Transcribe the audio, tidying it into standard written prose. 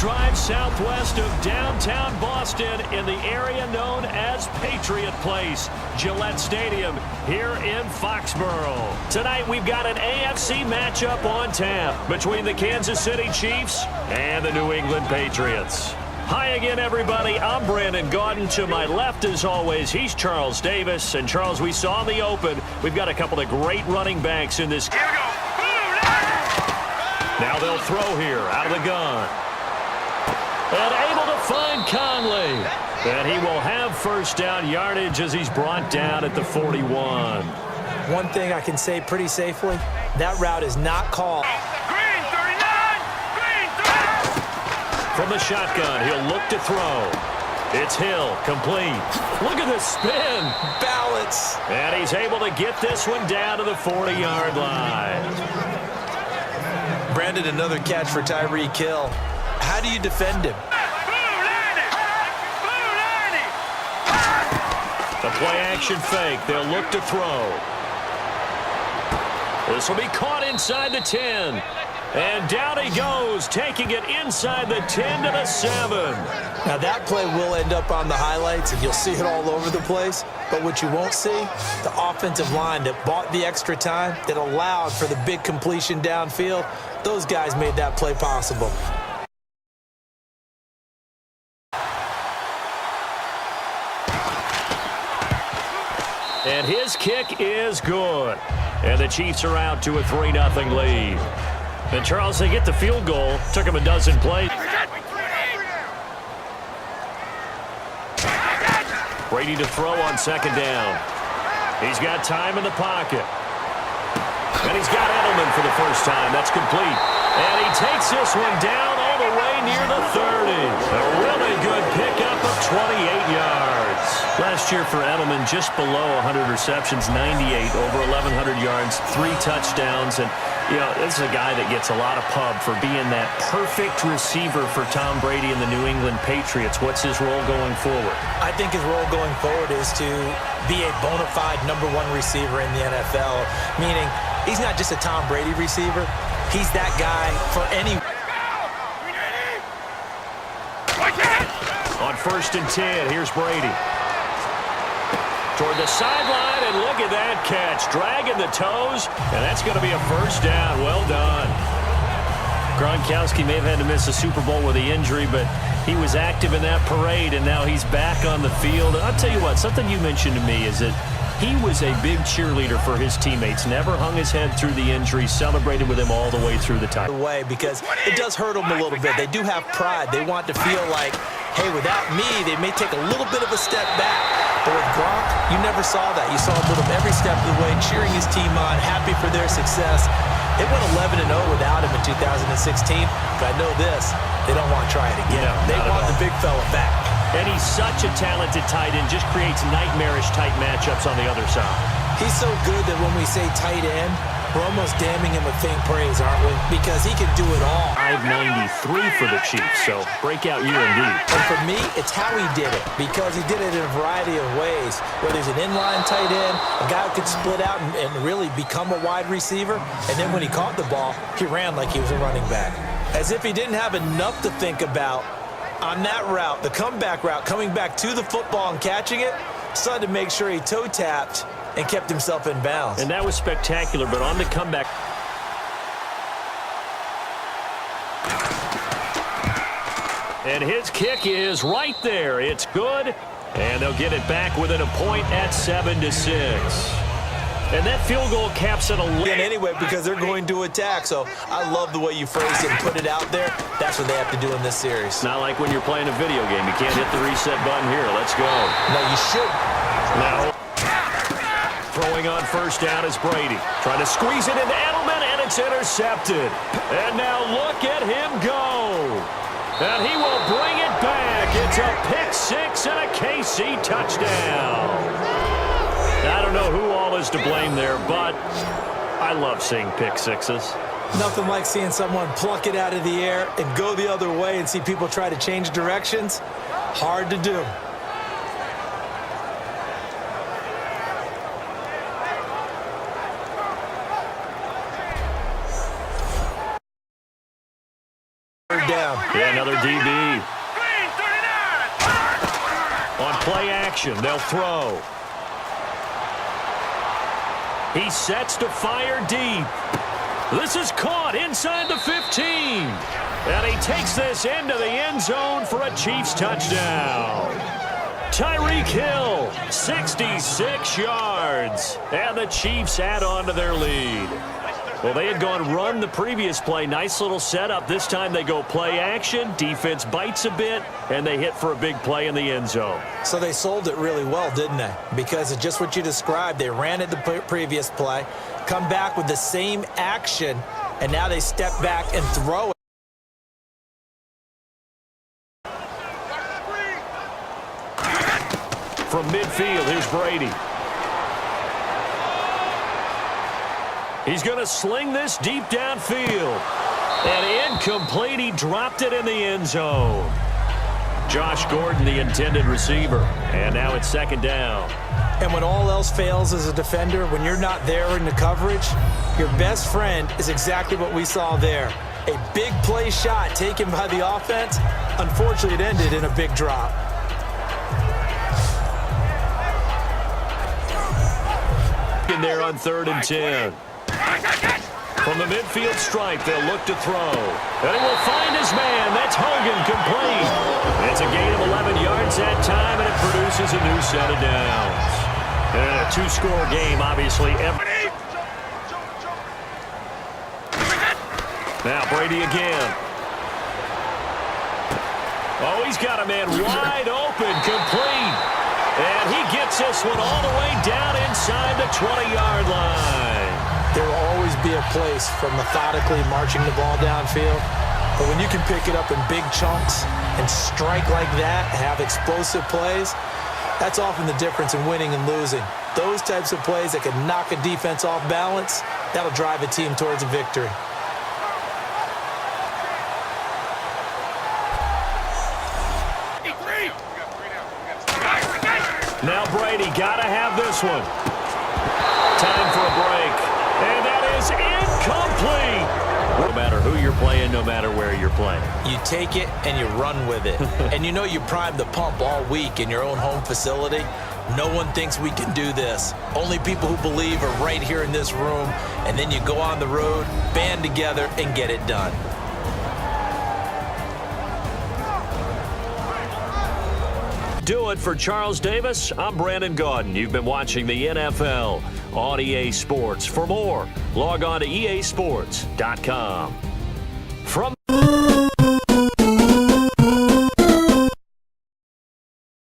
drive southwest of downtown Boston in the area known as Patriot Place, Gillette Stadium here in Foxborough. Tonight we've got an AFC matchup on tap between the Kansas City Chiefs and the New England Patriots. Hi again, everybody. I'm Brandon Gaudin. To my left, as always, he's Charles Davis. And, Charles, we saw in the open, we've got a couple of great running backs in this. Here we go. Now they'll throw here out of the gun. And able to find Conley. And he will have first down yardage as he's brought down at the 41. One thing I can say pretty safely, that route is not called. From the shotgun, he'll look to throw. It's Hill, complete. Look at the spin. Balance. And he's able to get this one down to the 40-yard line. Brandon, another catch for Tyreek Hill. How do you defend him? The play-action fake. They'll look to throw. This will be caught inside the 10. And down he goes, taking it inside the 10 to the 7. Now that play will end up on the highlights, and you'll see it all over the place. But what you won't see, the offensive line that bought the extra time, that allowed for the big completion downfield, those guys made that play possible. And his kick is good. And the Chiefs are out to a 3-0 lead. And, Charles, they get the field goal. Took him a dozen plays. Brady to throw on second down. He's got time in the pocket. And he's got Edelman for the first time. That's complete. And he takes this one down all the way near the 30. A really good pickup of 28 yards. Last year for Edelman, just below 100 receptions, 98, over 1,100 yards, 3 touchdowns. And, you know, this is a guy that gets a lot of pub for being that perfect receiver for Tom Brady and the New England Patriots. What's his role going forward? I think his role going forward is to be a bona fide #1 receiver in the NFL, meaning he's not just a Tom Brady receiver. He's that guy for any. On 1st and 10, here's Brady. Toward the sideline, and look at that catch. Dragging the toes, and that's going to be a first down. Well done. Gronkowski may have had to miss a Super Bowl with the injury, but he was active in that parade, and now he's back on the field. And I'll tell you what, something you mentioned to me is that he was a big cheerleader for his teammates. Never hung his head through the injury, celebrated with him all the way through the time. Because it does hurt them a little bit. They do have pride. They want to feel like, hey, without me, they may take a little bit of a step back. But with Gronk, you never saw that. You saw him with him every step of the way, cheering his team on, happy for their success. They went 11-0 without him in 2016, but I know this, they don't want to try it again. No, they want the big fella back. And he's such a talented tight end, just creates nightmarish tight matchups on the other side. He's so good that when we say tight end, we're almost damning him with faint praise, aren't we? Because he can do it all. 593 for the Chiefs, so breakout year indeed. And for me, it's how he did it, because he did it in a variety of ways. Whether he's an inline tight end, a guy who could split out and really become a wide receiver, and then when he caught the ball, he ran like he was a running back. As if he didn't have enough to think about on that route, the comeback route, coming back to the football and catching it, decided to make sure he toe-tapped and kept himself in bounds. And that was spectacular, but on the comeback. And his kick is right there. It's good, and they'll get it back within a point at 7-6. And that field goal caps it 11. Anyway, because they're going to attack. So I love the way you phrased it and put it out there. That's what they have to do in this series. Not like when you're playing a video game. You can't hit the reset button here. Let's go. No, you should. Now, throwing on first down is Brady. Trying to squeeze it into Edelman, and it's intercepted. And now look at him go. And he will bring it back. It's a pick-6 and a KC touchdown. I don't know who all is to blame there, but I love seeing pick-6s. Nothing like seeing someone pluck it out of the air and go the other way and see people try to change directions. Hard to do. down. Yeah, another DB. On play action, they'll throw. He sets to fire deep. This is caught inside the 15. And he takes this into the end zone for a Chiefs touchdown. Tyreek Hill, 66 yards. And the Chiefs add on to their lead. Well, they had gone run the previous play. Nice little setup. This time they go play action. Defense bites a bit, and they hit for a big play in the end zone. So they sold it really well, didn't they? Because it's just what you described. They ran it the previous play, come back with the same action, and now they step back and throw it. From midfield, here's Brady. He's going to sling this deep downfield. And incomplete. He dropped it in the end zone. Josh Gordon, the intended receiver. And now it's second down. And when all else fails as a defender, when you're not there in the coverage, your best friend is exactly what we saw there. A big play shot taken by the offense. Unfortunately, it ended in a big drop. In there on 3rd and 10. From the midfield stripe, they'll look to throw. And he will find his man. That's Hogan, complete. It's a gain of 11 yards that time, and it produces a new set of downs. And a two-score game, obviously. Now Brady again. Oh, he's got a man wide open, complete. And he gets this one all the way down inside the 20-yard line. There will always be a place for methodically marching the ball downfield. But when you can pick it up in big chunks and strike like that, have explosive plays, that's often the difference in winning and losing. Those types of plays that can knock a defense off balance, that'll drive a team towards a victory. Now Brady, got to have this one. Time for a break. And that is incomplete. No matter who you're playing, no matter where you're playing. You take it and you run with it. And you know you primed the pump all week in your own home facility. No one thinks we can do this. Only people who believe are right here in this room. And then you go on the road, band together, and get it done. Do it for Charles Davis. I'm Brandon Gaudin. You've been watching the NFL on EA Sports. For more, log on to easports.com. From